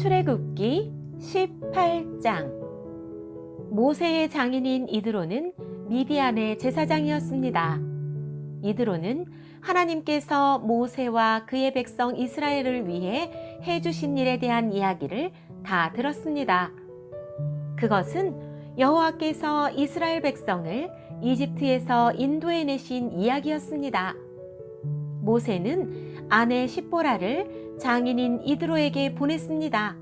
출애굽기 18장. 모세의 장인인 이드로는 미디안의 제사장이었습니다. 이드로는 하나님께서 모세와 그의 백성 이스라엘을 위해 해주신 일에 대한 이야기를 다 들었습니다. 그것은 여호와께서 이스라엘 백성을 이집트에서 인도해내신 이야기였습니다. 모세는 아내 십보라를 장인인 이드로에게 보냈습니다.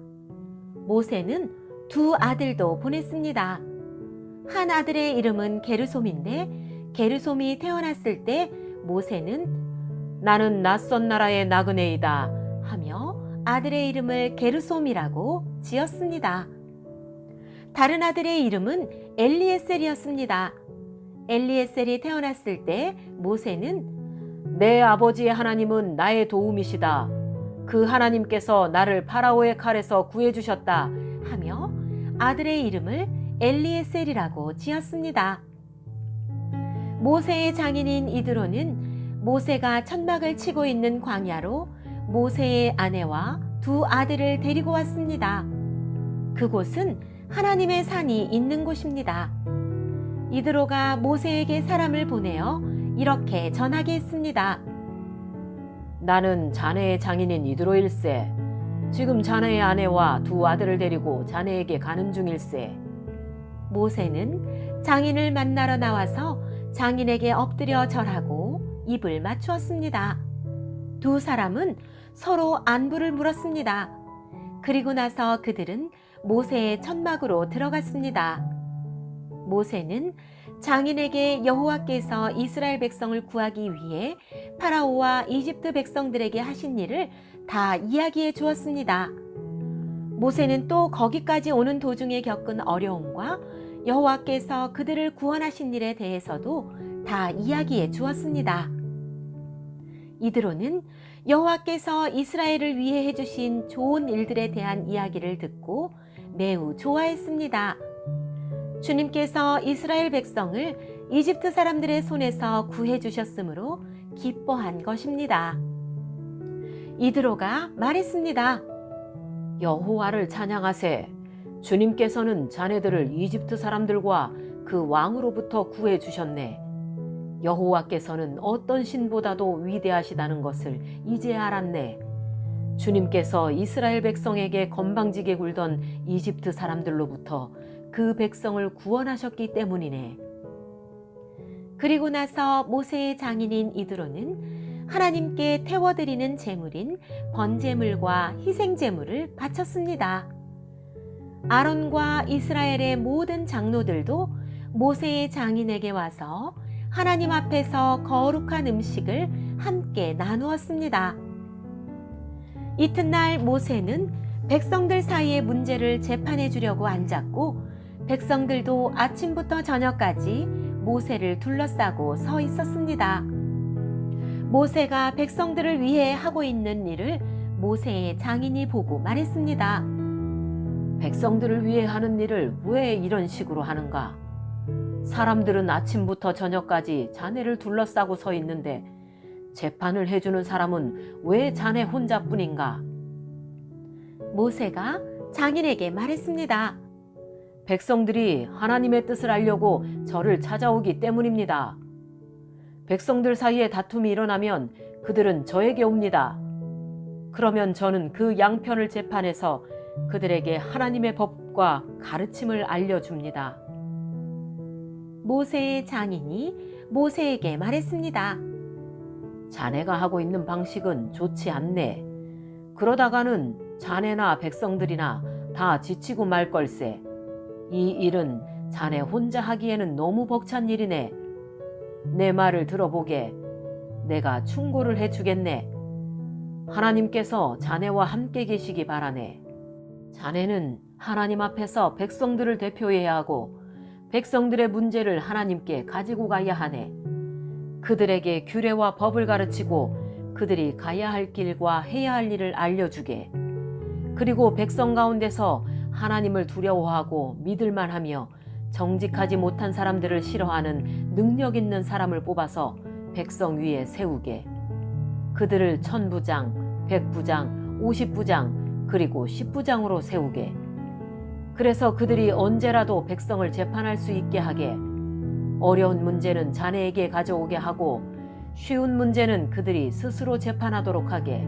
모세는 두 아들도 보냈습니다. 한 아들의 이름은 게르솜인데 게르솜이 태어났을 때 모세는 나는 낯선 나라의 나그네이다 하며 아들의 이름을 게르솜이라고 지었습니다. 다른 아들의 이름은 엘리에셀이었습니다. 엘리에셀이 태어났을 때 모세는 내 아버지의 하나님은 나의 도움이시다. 그 하나님께서 나를 파라오의 칼에서 구해주셨다 하며 아들의 이름을 엘리에셀이라고 지었습니다. 모세의 장인인 이드로는 모세가 천막을 치고 있는 광야로 모세의 아내와 두 아들을 데리고 왔습니다. 그곳은 하나님의 산이 있는 곳입니다. 이드로가 모세에게 사람을 보내어 이렇게 전하게 했습니다. 나는 자네의 장인인 이드로일세. 지금 자네의 아내와 두 아들을 데리고 자네에게 가는 중일세. 모세는 장인을 만나러 나와서 장인에게 엎드려 절하고 입을 맞추었습니다. 두 사람은 서로 안부를 물었습니다. 그리고 나서 그들은 모세의 천막으로 들어갔습니다. 모세는 장인에게 여호와께서 이스라엘 백성을 구하기 위해 파라오와 이집트 백성들에게 하신 일을 다 이야기해 주었습니다. 모세는 또 거기까지 오는 도중에 겪은 어려움과 여호와께서 그들을 구원하신 일에 대해서도 다 이야기해 주었습니다. 이드로는 여호와께서 이스라엘을 위해 해주신 좋은 일들에 대한 이야기를 듣고 매우 좋아했습니다. 주님께서 이스라엘 백성을 이집트 사람들의 손에서 구해주셨으므로 기뻐한 것입니다. 이드로가 말했습니다. 여호와를 찬양하세. 주님께서는 자네들을 이집트 사람들과 그 왕으로부터 구해주셨네. 여호와께서는 어떤 신보다도 위대하시다는 것을 이제 알았네. 주님께서 이스라엘 백성에게 건방지게 굴던 이집트 사람들로부터 그 백성을 구원하셨기 때문이네. 그리고 나서 모세의 장인인 이드로는 하나님께 태워드리는 제물인 번제물과 희생제물을 바쳤습니다. 아론과 이스라엘의 모든 장로들도 모세의 장인에게 와서 하나님 앞에서 거룩한 음식을 함께 나누었습니다. 이튿날 모세는 백성들 사이의 문제를 재판해 주려고 앉았고 백성들도 아침부터 저녁까지 모세를 둘러싸고 서 있었습니다. 모세가 백성들을 위해 하고 있는 일을 모세의 장인이 보고 말했습니다. 백성들을 위해 하는 일을 왜 이런 식으로 하는가? 사람들은 아침부터 저녁까지 자네를 둘러싸고 서 있는데 재판을 해주는 사람은 왜 자네 혼자뿐인가? 모세가 장인에게 말했습니다. 백성들이 하나님의 뜻을 알려고 저를 찾아오기 때문입니다. 백성들 사이에 다툼이 일어나면 그들은 저에게 옵니다. 그러면 저는 그 양편을 재판해서 그들에게 하나님의 법과 가르침을 알려줍니다. 모세의 장인이 모세에게 말했습니다. 자네가 하고 있는 방식은 좋지 않네. 그러다가는 자네나 백성들이나 다 지치고 말 걸세. 이 일은 자네 혼자 하기에는 너무 벅찬 일이네. 내 말을 들어보게. 내가 충고를 해주겠네. 하나님께서 자네와 함께 계시기 바라네. 자네는 하나님 앞에서 백성들을 대표해야 하고 백성들의 문제를 하나님께 가지고 가야 하네. 그들에게 규례와 법을 가르치고 그들이 가야 할 길과 해야 할 일을 알려주게. 그리고 백성 가운데서 하나님을 두려워하고 믿을만 하며 정직하지 못한 사람들을 싫어하는 능력 있는 사람을 뽑아서 백성 위에 세우게. 그들을 1000부장, 100부장, 50부장, 그리고 십부장으로 세우게. 그래서 그들이 언제라도 백성을 재판할 수 있게 하게. 어려운 문제는 자네에게 가져오게 하고 쉬운 문제는 그들이 스스로 재판하도록 하게.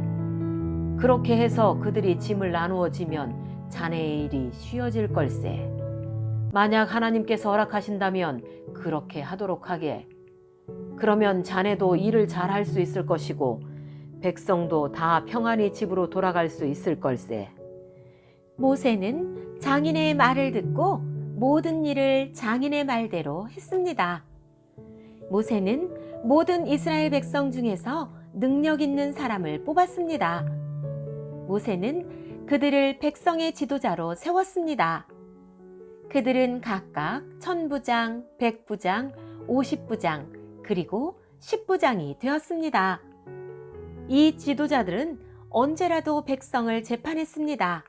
그렇게 해서 그들이 짐을 나누어 지면 자네의 일이 쉬워질 걸세. 만약 하나님께서 허락하신다면 그렇게 하도록 하게. 그러면 자네도 일을 잘 할 수 있을 것이고 백성도 다 평안히 집으로 돌아갈 수 있을 걸세. 모세는 장인의 말을 듣고 모든 일을 장인의 말대로 했습니다. 모세는 모든 이스라엘 백성 중에서 능력 있는 사람을 뽑았습니다. 모세는 그들을 백성의 지도자로 세웠습니다. 그들은 각각 1000부장, 100부장, 50부장, 그리고 10부장이 되었습니다. 이 지도자들은 언제라도 백성을 재판했습니다.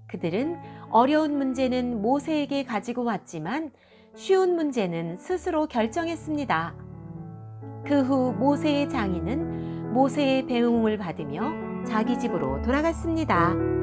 그들은 어려운 문제는 모세에게 가지고 왔지만 쉬운 문제는 스스로 결정했습니다. 그 후 모세의 장인은 모세의 배웅을 받으며 자기 집으로 돌아갔습니다.